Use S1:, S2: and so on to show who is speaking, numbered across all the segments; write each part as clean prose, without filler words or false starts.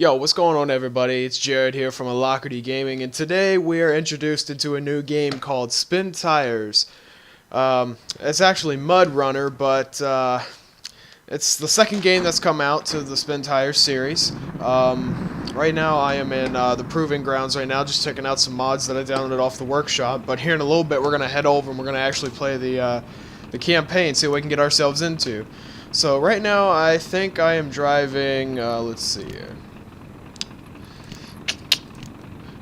S1: Yo, what's going on, everybody? It's Jared here from Alacrity Gaming, and today we are introduced into a new game called Spintires. It's actually MudRunner, but it's the second game that's come out to the Spintires series. Right now I am in the Proving Grounds right now, just checking out some mods that I downloaded off the workshop, but here in a little bit we're going to head over and we're going to actually play the campaign, see what we can get ourselves into. So right now I think I am driving, let's see here.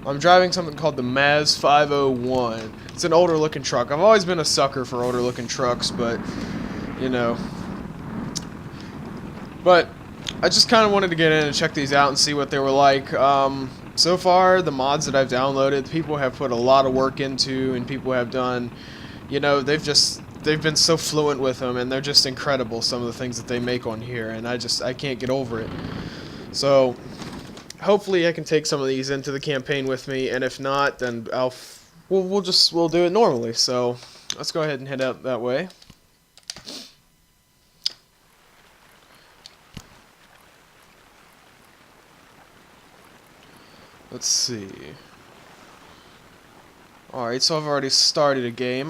S1: I'm driving something called the Maz 501. It's an older looking truck. I've always been a sucker for older looking trucks, but, you know. But I just kind of wanted to get in and check these out and see what they were like. So far, the mods that I've downloaded, people have put a lot of work into, and people have done, you know, they've been so fluent with them, and they're just incredible, some of the things that they make on here, and I can't get over it. So hopefully I can take some of these into the campaign with me, and if not, then we'll do it normally. So let's go ahead and head out that way. Let's see. Alright, so I've already started a game.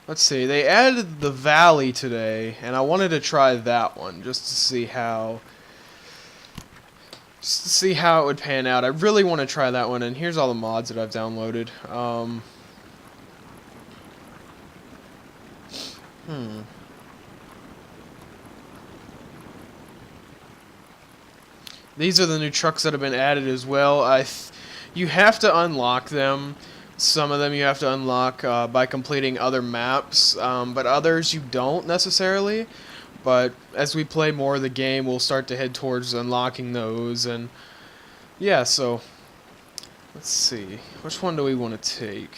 S1: Let's see, they added the valley today, and I wanted to try that one just to see how it would pan out. I really want to try that one, and here's all the mods that I've downloaded. These are the new trucks that have been added as well. You have to unlock them. Some of them you have to unlock by completing other maps, but others you don't necessarily. But as we play more of the game, we'll start to head towards unlocking those, and yeah, so let's see. Which one do we want to take?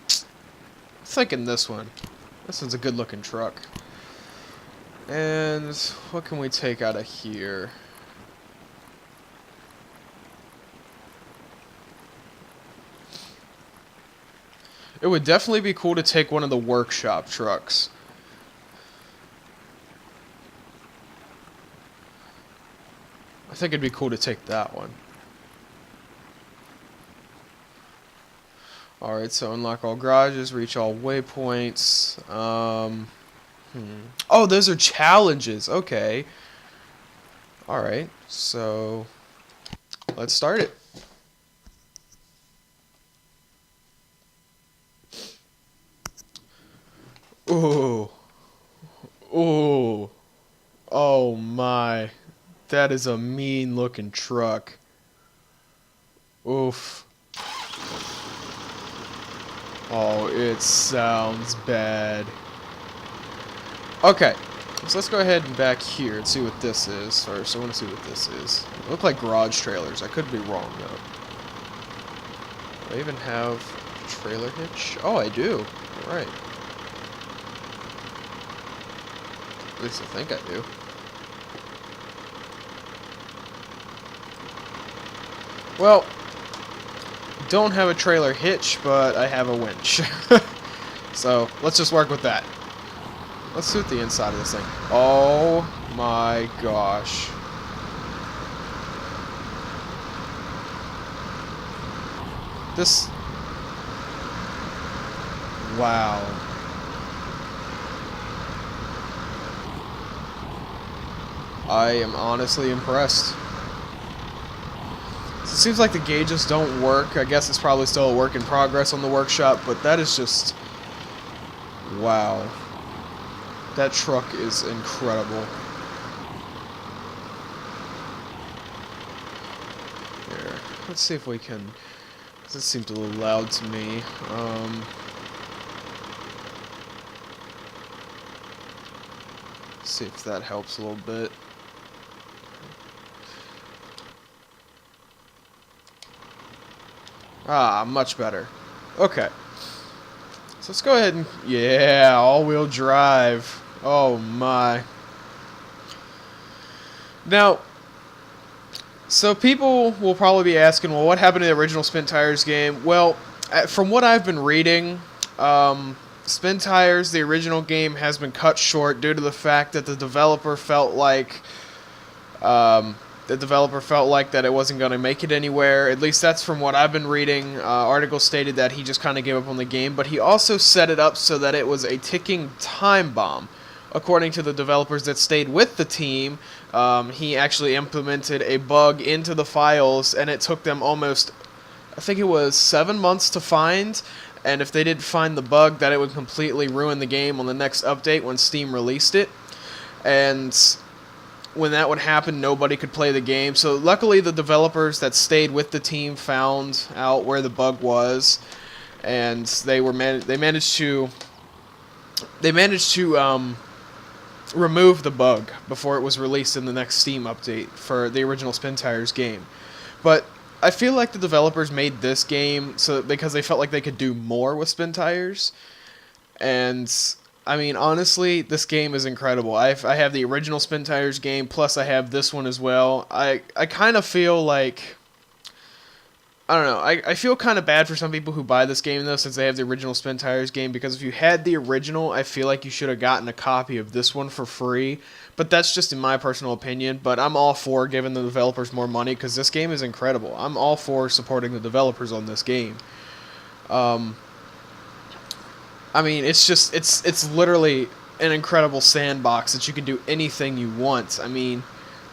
S1: I'm thinking this one. This one's a good looking truck. And what can we take out of here? It would definitely be cool to take one of the workshop trucks. I think it'd be cool to take that one. Alright, so unlock all garages, reach all waypoints. Oh, those are challenges. Okay. Alright, so let's start it. Ooh. Ooh. Oh my. That is a mean looking truck. Oof. Oh, it sounds bad. Okay. So let's go ahead and back here and see what this is first. I want to see what this is. They look like garage trailers. I could be wrong though. Do I even have a trailer hitch? Oh, I do. Alright. At least I think I do. Well, don't have a trailer hitch, but I have a winch. So, let's just work with that. Let's see what the inside of this thing. Oh my gosh. This... Wow. I am honestly impressed. It seems like the gauges don't work. I guess it's probably still a work in progress on the workshop, but that is just... Wow. That truck is incredible. There. Let's see if we can... This seems a little loud to me. See if that helps a little bit. Ah, much better. Okay. So let's go ahead and... Yeah, all-wheel drive. Oh my. Now, so people will probably be asking, well, what happened to the original Spintires game? Well, from what I've been reading, Spintires, the original game, has been cut short due to the fact that the developer felt like that it wasn't going to make it anywhere. At least that's from what I've been reading. Articles stated that he just kind of gave up on the game, but he also set it up so that it was a ticking time bomb. According to the developers that stayed with the team, he actually implemented a bug into the files, and it took them almost, I think it was 7 months to find. And if they didn't find the bug, that it would completely ruin the game on the next update when Steam released it. And when that would happen, nobody could play the game. So luckily, the developers that stayed with the team found out where the bug was, and they managed to remove the bug before it was released in the next Steam update for the original Spintires game. But I feel like the developers made this game because they felt like they could do more with Spintires. And I mean, honestly, this game is incredible. I have the original Spintires game, plus I have this one as well. I kind of feel like, I don't know, I feel kind of bad for some people who buy this game, though, since they have the original Spintires game, because if you had the original, I feel like you should have gotten a copy of this one for free. But that's just in my personal opinion, but I'm all for giving the developers more money, because this game is incredible. I'm all for supporting the developers on this game. I mean, it's literally an incredible sandbox that you can do anything you want. I mean,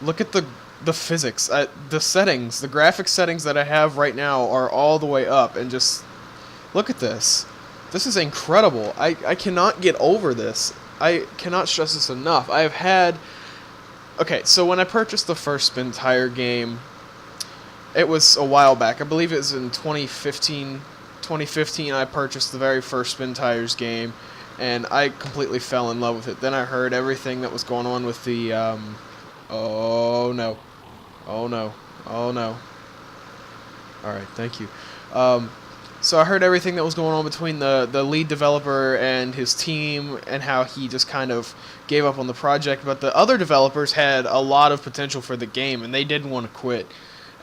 S1: look at the physics, the settings, the graphic settings that I have right now are all the way up, and just look at this. This is incredible. I cannot get over this. I cannot stress this enough. I have had... Okay, so when I purchased the first Spintire game, it was a while back. I believe it was in 2015. 2015, I purchased the very first Spintires game, and I completely fell in love with it. Then I heard everything that was going on with the... Oh, no. Oh, no. Oh, no. Alright, thank you. So I heard everything that was going on between the lead developer and his team, and how he just kind of gave up on the project. But the other developers had a lot of potential for the game, and they didn't want to quit.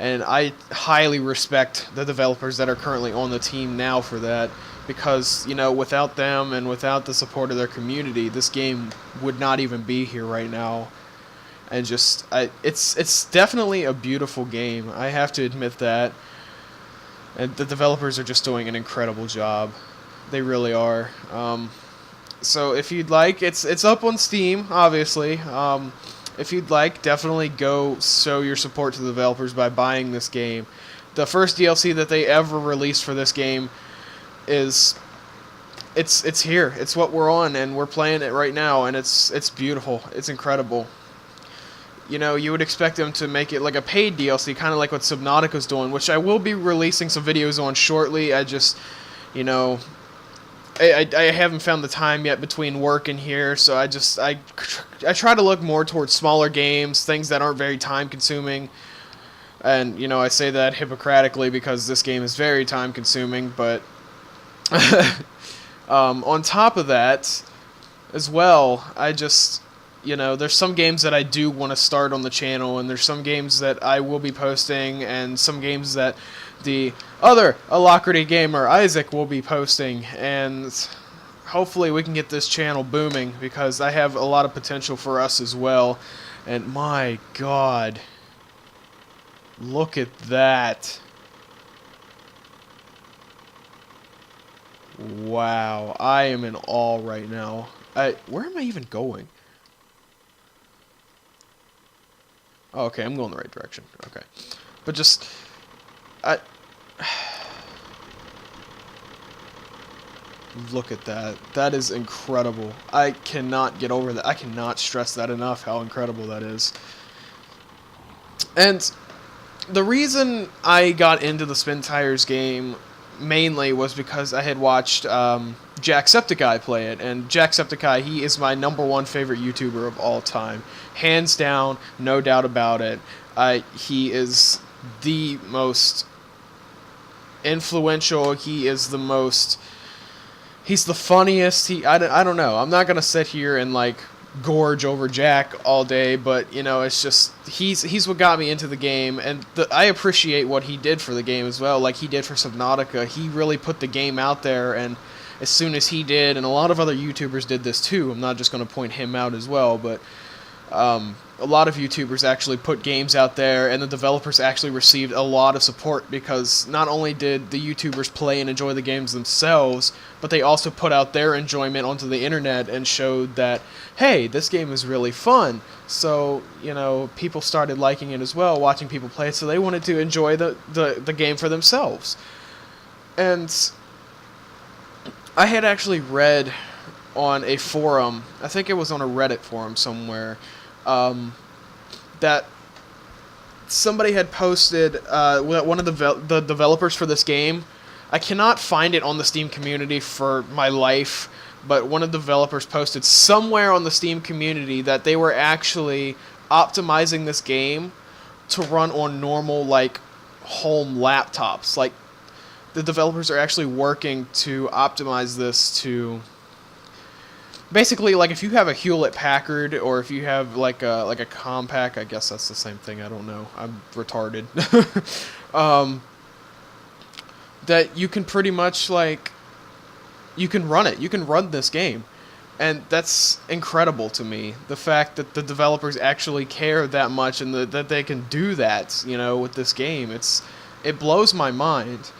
S1: And I highly respect the developers that are currently on the team now for that, because, you know, without them and without the support of their community, this game would not even be here right now. And just, it's definitely a beautiful game. I have to admit that. And the developers are just doing an incredible job. They really are. So if you'd like, it's up on Steam, obviously. If you'd like, definitely go show your support to the developers by buying this game. The first DLC that they ever released for this game is... It's here. It's what we're on, and we're playing it right now, and it's beautiful. It's incredible. You know, you would expect them to make it like a paid DLC, kind of like what Subnautica's doing, which I will be releasing some videos on shortly. I just, you know, I haven't found the time yet between work and here, so I try to look more towards smaller games, things that aren't very time-consuming. And, you know, I say that hypocritically because this game is very time-consuming, but on top of that, as well, you know, there's some games that I do want to start on the channel, and there's some games that I will be posting, and some games that the other Alacrity gamer, Isaac, will be posting, and hopefully we can get this channel booming, because I have a lot of potential for us as well. And my God, look at that. Wow, I am in awe right now. Where am I even going? Oh, okay, I'm going the right direction. Okay. But just... Look at that. That is incredible. I cannot get over that. I cannot stress that enough, how incredible that is. And the reason I got into the Spintires game mainly was because I had watched Jacksepticeye play it, and Jacksepticeye, he is my #1 favorite YouTuber of all time. Hands down, no doubt about it. He is the most influential, he's the funniest, I don't know, I'm not gonna sit here and like gorge over Jack all day, but you know, it's just, he's what got me into the game, and I appreciate what he did for the game as well, like he did for Subnautica. He really put the game out there, and as soon as he did, and a lot of other YouTubers did this too. I'm not just going to point him out as well, but a lot of YouTubers actually put games out there, and the developers actually received a lot of support, because not only did the YouTubers play and enjoy the games themselves, but they also put out their enjoyment onto the internet and showed that, hey, this game is really fun. So, you know, people started liking it as well, watching people play it, so they wanted to enjoy the game for themselves. And I had actually read on a forum, I think it was on a Reddit forum somewhere, that somebody had posted, one of the developers for this game, I cannot find it on the Steam community for my life, but one of the developers posted somewhere on the Steam community that they were actually optimizing this game to run on normal, like, home laptops. Like, the developers are actually working to optimize this to... Basically, like, if you have a Hewlett-Packard, or if you have, like a Compaq, I guess that's the same thing, I don't know, I'm retarded, that you can pretty much, like, you can run it, you can run this game, and that's incredible to me, the fact that the developers actually care that much, and that they can do that, you know, with this game. It blows my mind.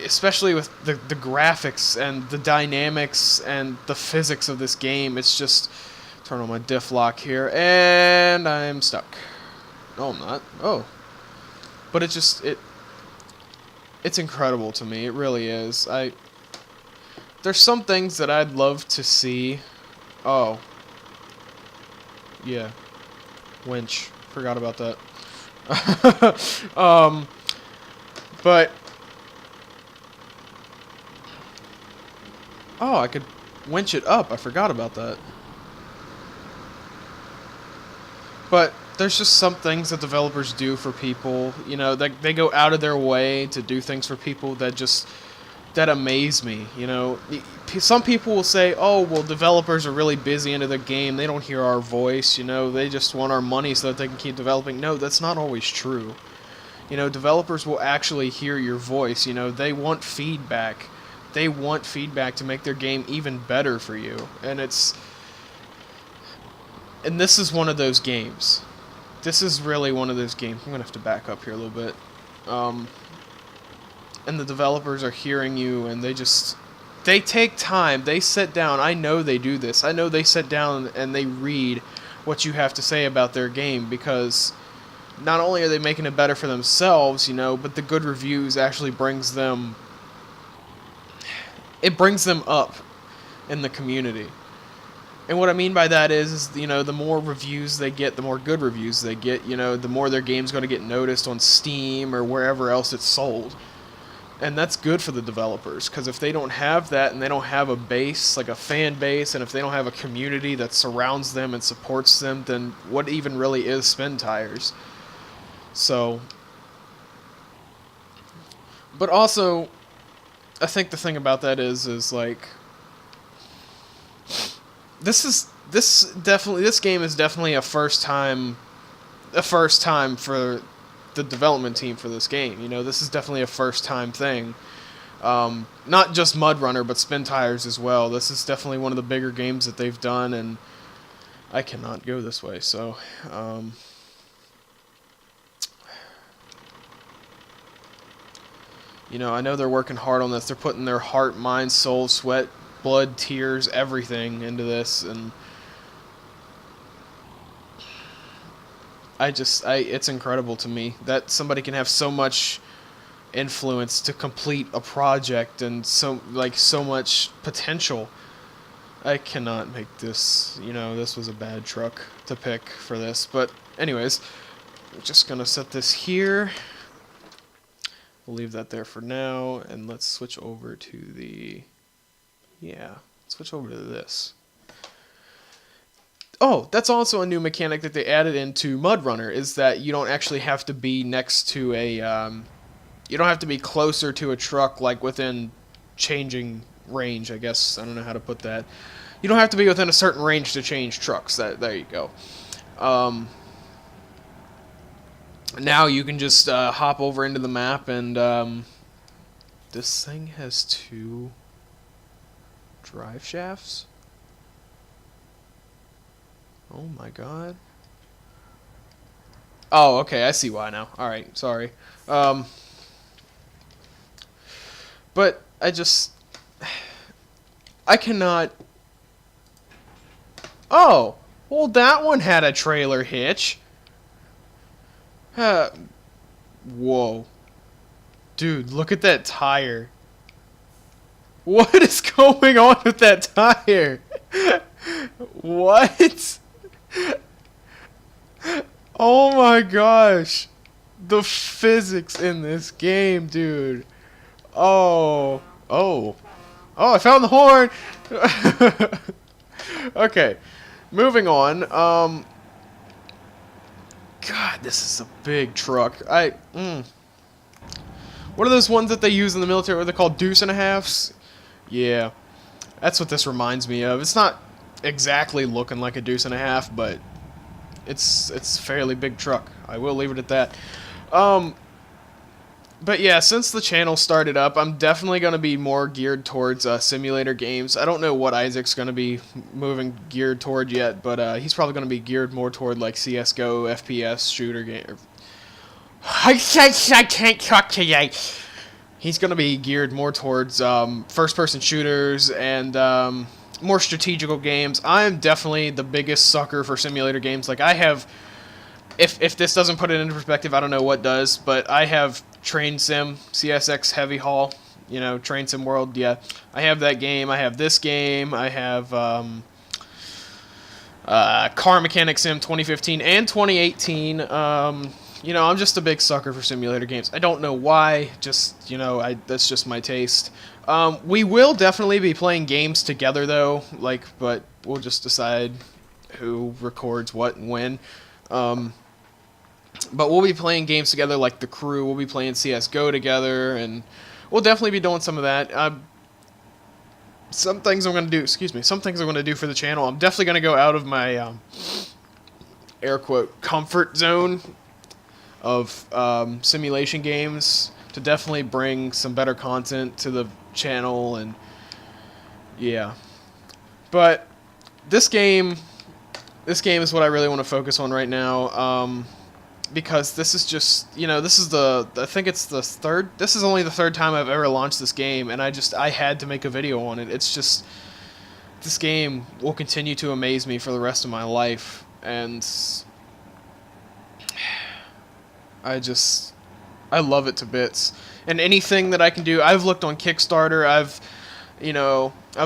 S1: Especially with the graphics and the dynamics and the physics of this game. It's just... Turn on my diff lock here, and I'm stuck. No, I'm not. Oh. But it just... It's incredible to me. It really is. There's some things that I'd love to see. Oh. Yeah. Winch. Forgot about that. But... Oh, I could winch it up. I forgot about that. But there's just some things that developers do for people. You know, they go out of their way to do things for people that amaze me. You know, some people will say, oh, well, developers are really busy into their game. They don't hear our voice. You know, they just want our money so that they can keep developing. No, that's not always true. You know, developers will actually hear your voice. You know, they want feedback. They want feedback to make their game even better for you. And this is one of those games. This is really one of those games. I'm going to have to back up here a little bit. And the developers are hearing you, and they take time. They sit down. I know they do this. I know they sit down and they read what you have to say about their game, because not only are they making it better for themselves, you know, but the good reviews actually brings them... It brings them up in the community. And what I mean by that is, you know, the more reviews they get, the more good reviews they get, you know, the more their game's going to get noticed on Steam or wherever else it's sold. And that's good for the developers, because if they don't have that, and they don't have a base, like a fan base, and if they don't have a community that surrounds them and supports them, then what even really is Spintires? So... But also... I think the thing about that is like, this game is definitely a first time for the development team for this game. You know, this is definitely a first time thing. Not just MudRunner, but Spintires as well. This is definitely one of the bigger games that they've done, and I cannot go this way, so you know, I know they're working hard on this. They're putting their heart, mind, soul, sweat, blood, tears, everything into this, and it's incredible to me that somebody can have so much influence to complete a project and so much potential. I cannot make this, you know, this was a bad truck to pick for this, but anyways, I'm just gonna set this here. We'll leave that there for now, and let's switch over to switch over to this. Oh, that's also a new mechanic that they added into MudRunner, is that you don't actually have to be next to a, you don't have to be closer to a truck, like within changing range, I guess. I don't know how to put that. You don't have to be within a certain range to change trucks. There you go. Now you can just hop over into the map, and this thing has two... Drive shafts? Oh my god. Oh, okay, I see why now. Alright, sorry. But I cannot... Oh! Well, that one had a trailer hitch. Whoa. Dude, look at that tire. What is going on with that tire? What? Oh my gosh. The physics in this game, dude. Oh. Oh. Oh, I found the horn. Okay. Moving on. God, this is a big truck. What are those ones that they use in the military? What are they called? Deuce and a halves? Yeah. That's what this reminds me of. It's not exactly looking like a deuce and a half, but it's a fairly big truck. I will leave it at that. But yeah, since the channel started up, I'm definitely going to be more geared towards simulator games. I don't know what Isaac's going to be geared toward yet, but he's probably going to be geared more toward like CS:GO, FPS, shooter game. I can't talk today. He's going to be geared more towards first-person shooters and more strategical games. I am definitely the biggest sucker for simulator games. Like I have, if this doesn't put it into perspective, I don't know what does. But I have Train Sim, CSX Heavy Haul, you know, Train Sim World. Yeah, I have that game. I have this game. I have Car Mechanic Sim 2015 and 2018. You know, I'm just a big sucker for simulator games. I don't know why. Just, you know, that's just my taste. We will definitely be playing games together, though. Like, but we'll just decide who records what and when. But we'll be playing games together, like the crew. We'll be playing CS:GO together, and we'll definitely be doing some of that. Some things I'm gonna do. Excuse me. Some things I'm gonna do for the channel. I'm definitely gonna go out of my air quote comfort zone of simulation games to definitely bring some better content to the channel, and yeah. But this game is what I really want to focus on right now, because this is just, you know, this is I think it's this is only the third time I've ever launched this game, and I had to make a video on it. It's just, this game will continue to amaze me for the rest of my life, and I love it to bits. And anything that I can do, I've looked on Kickstarter, I've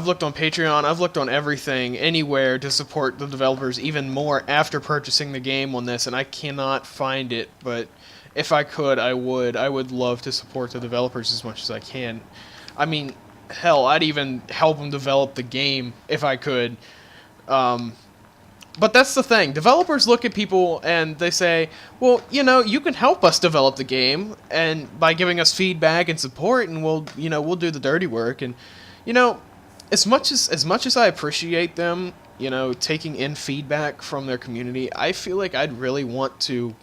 S1: looked on Patreon, I've looked on everything, anywhere to support the developers even more after purchasing the game on this, and I cannot find it, but if I could, I would. I would love to support the developers as much as I can. I mean, hell, I'd even help them develop the game if I could. But that's the thing. Developers look at people and they say, well, you know, you can help us develop the game and by giving us feedback and support, and we'll do the dirty work. And, you know, as much as I appreciate them, you know, taking in feedback from their community, I feel like I'd really want to,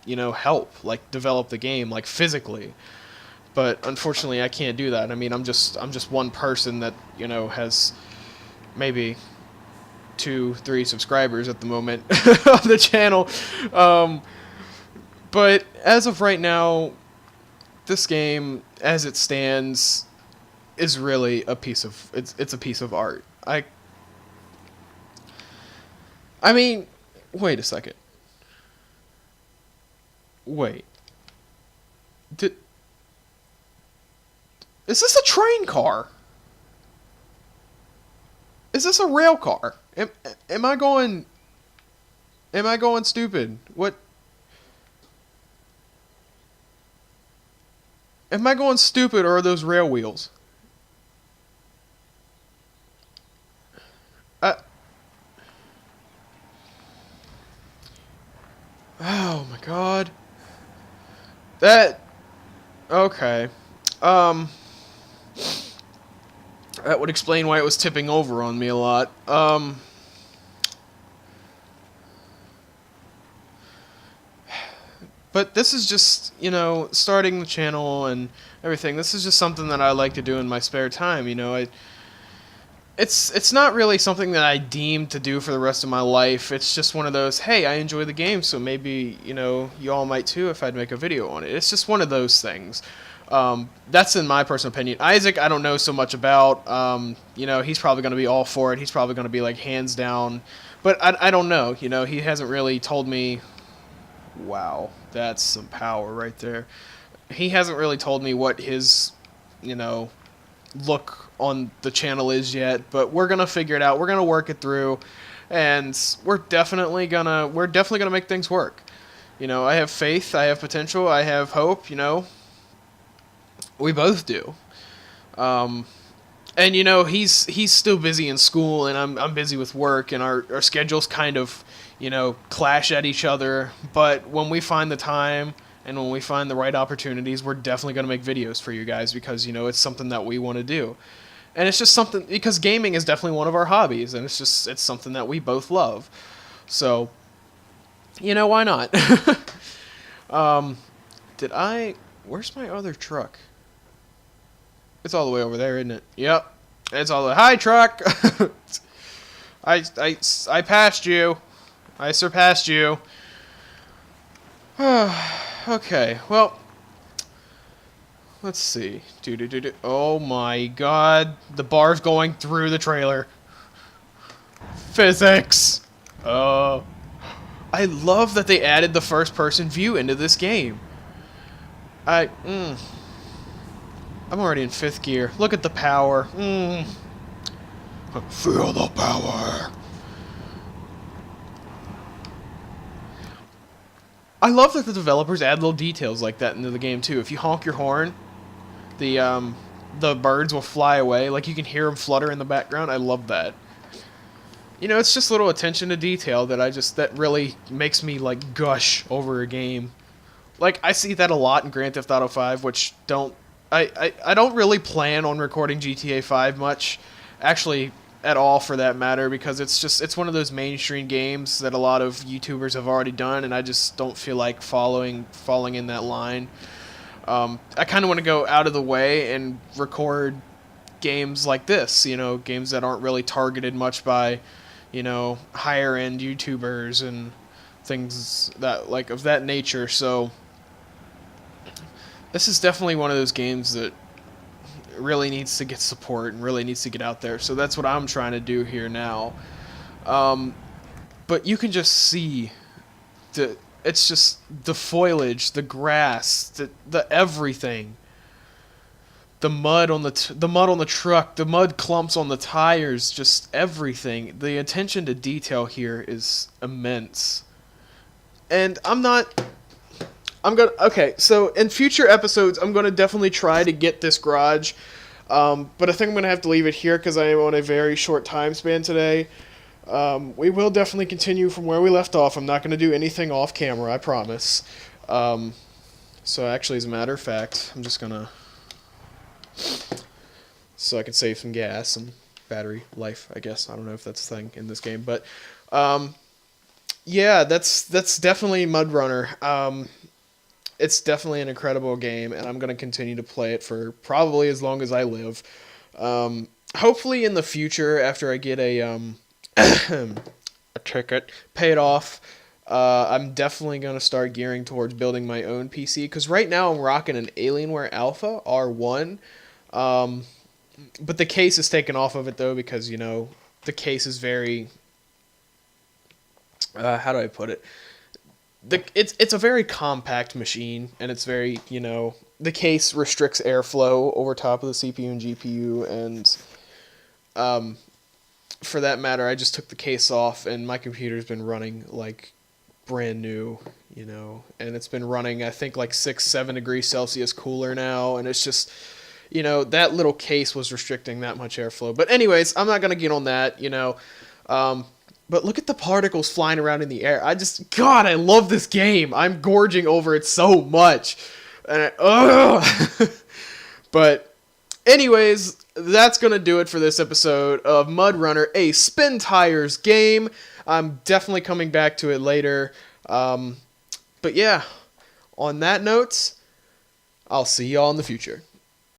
S1: you know, help, like, develop the game, like, physically. But unfortunately, I can't do that. I mean, I'm just one person that, you know, has maybe 2-3 subscribers at the moment on the channel, but as of right now, this game as it stands is really a piece of it's a piece of art. I mean, wait a second. Wait. Is this a train car? Is this a rail car? Am I going stupid? What? Am I going stupid, or are those rail wheels? Oh my god. Okay. That would explain why it was tipping over on me a lot. But this is just, you know, starting the channel and everything. This is just something that I like to do in my spare time, you know. it's not really something that I deem to do for the rest of my life. It's just one of those, hey, I enjoy the game, so maybe, you all might too if I'd make a video on it. It's just one of those things. That's in my personal opinion. Isaac, I don't know so much about. He's probably going to be all for it. He's probably going to be like hands down. But I don't know. He hasn't really told me. Wow, that's some power right there. He hasn't really told me what his, look on the channel is yet. But we're gonna figure it out. We're gonna work it through, and we're definitely gonna make things work. I have faith. I have potential. I have hope. We both do. And he's still busy in school, and I'm busy with work, and our schedules kind of clash at each other. But when we find the time and when we find the right opportunities, we're definitely going to make videos for you guys because it's something that we want to do. And it's just something because gaming is definitely one of our hobbies, and it's something that we both love. So why not? Where's my other truck? It's all the way over there, isn't it? Yep. It's all the way. Hi, truck! I passed you. I surpassed you. Okay, well, let's see. Oh my god. The bar's going through the trailer. Physics! I love that they added the first-person view into this game. I'm already in 5th gear. Look at the power. Feel the power. I love that the developers add little details like that into the game too. If you honk your horn, the birds will fly away. Like you can hear them flutter in the background. I love that. It's just little attention to detail that really makes me like gush over a game. Like I see that a lot in Grand Theft Auto 5, which I don't really plan on recording GTA 5 much, actually at all for that matter, because it's one of those mainstream games that a lot of YouTubers have already done, and I just don't feel like falling in that line. I kind of want to go out of the way and record games like this, games that aren't really targeted much by, higher end YouTubers and things that like of that nature. So this is definitely one of those games that really needs to get support and really needs to get out there. So that's what I'm trying to do here now. But you can just see it's just the foliage, the grass, the everything. The mud on the truck, the mud clumps on the tires, just everything. The attention to detail here is immense. And okay, so in future episodes, I'm going to definitely try to get this garage, but I think I'm going to have to leave it here because I am on a very short time span today. We will definitely continue from where we left off. I'm not going to do anything off camera, I promise. So actually, as a matter of fact, I'm just going to, so I can save some gas and battery life, I guess. I don't know if that's a thing in this game, but yeah, that's definitely MudRunner. It's definitely an incredible game, and I'm going to continue to play it for probably as long as I live. Hopefully in the future, after I get a ticket paid off, I'm definitely going to start gearing towards building my own PC, because right now I'm rocking an Alienware Alpha R1, but the case is taken off of it, though, because, the case is very, how do I put it? It's a very compact machine, and it's very, the case restricts airflow over top of the CPU and GPU, and for that matter, I just took the case off, and my computer's been running like brand new, and it's been running, I think, like 6-7 degrees Celsius cooler now, and it's just, that little case was restricting that much airflow. But anyways, I'm not going to get on that, but look at the particles flying around in the air. God, I love this game. I'm gorging over it so much. And But anyways, that's going to do it for this episode of MudRunner, a Spintires game. I'm definitely coming back to it later. But yeah, on that note, I'll see y'all in the future.